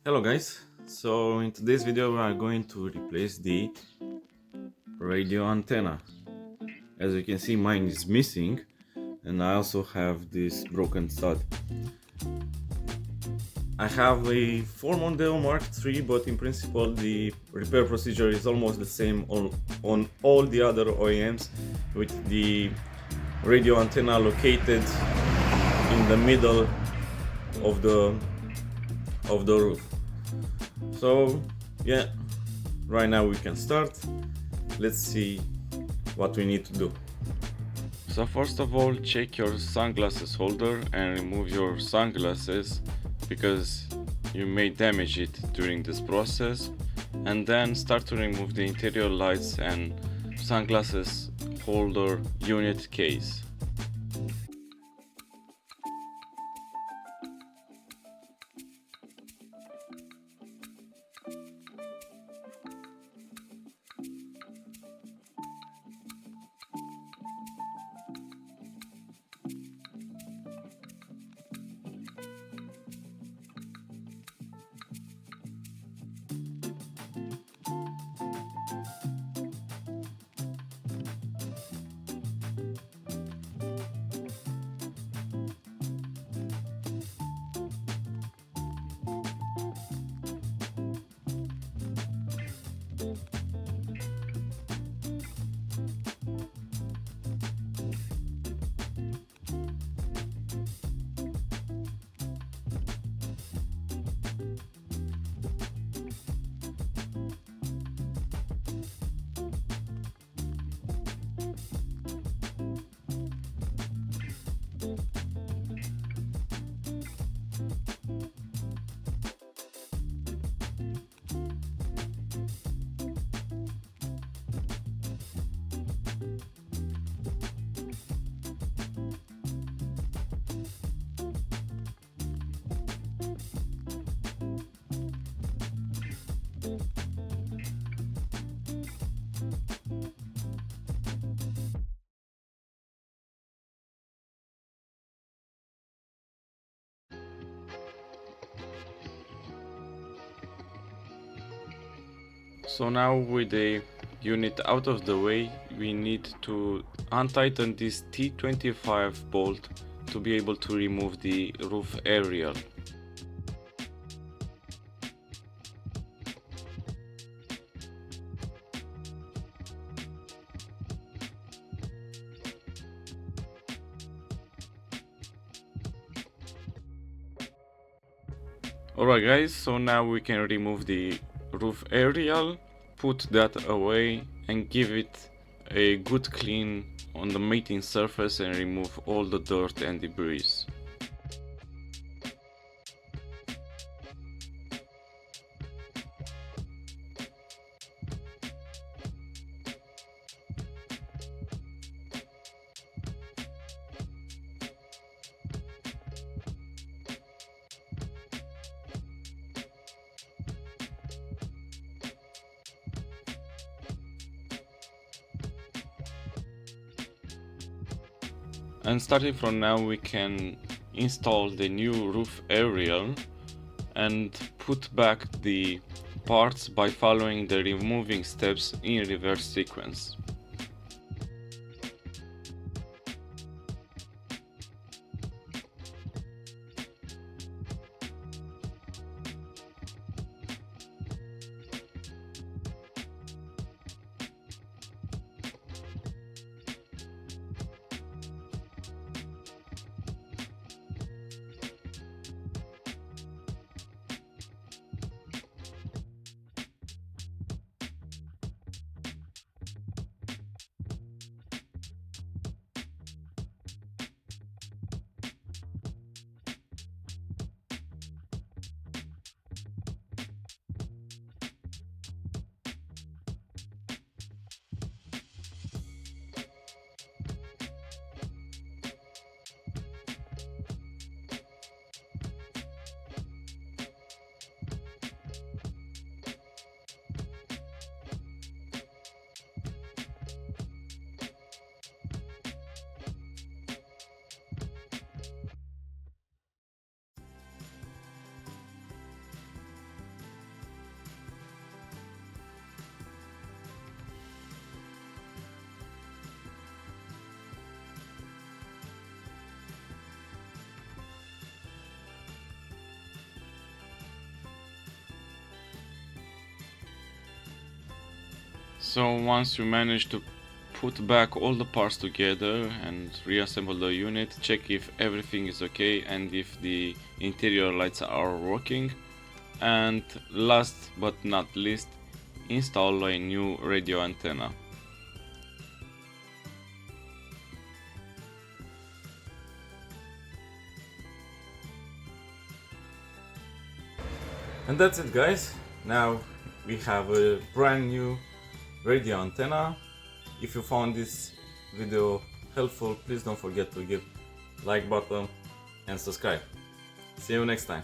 Hello guys, so in today's video we are going to replace the radio antenna. As you can see, mine is missing and I also have this broken stud. I have a 4 Mondeo Mark III, but in principle the repair procedure is almost the same on all the other OEMs, with the radio antenna located in the middle of the roof. So yeah, right now we can start. Let's see what we need to do. So first of all, check your sunglasses holder and remove your sunglasses, because you may damage it during this process, and then start to remove the interior lights and sunglasses holder unit case. So now, with the unit out of the way, we need to untighten this T25 bolt to be able to remove the roof aerial. Alright guys, so now we can remove the roof aerial, put that away and give it a good clean on the mating surface and remove all the dirt and debris. And starting from now, we can install the new roof aerial and put back the parts by following the removing steps in reverse sequence. So once you manage to put back all the parts together and reassemble the unit, check if everything is okay and if the interior lights are working. And last but not least, install a new radio antenna. And that's it, guys. Now we have a brand new radio antenna. If you found this video helpful, please don't forget to give like button and subscribe. See you next time.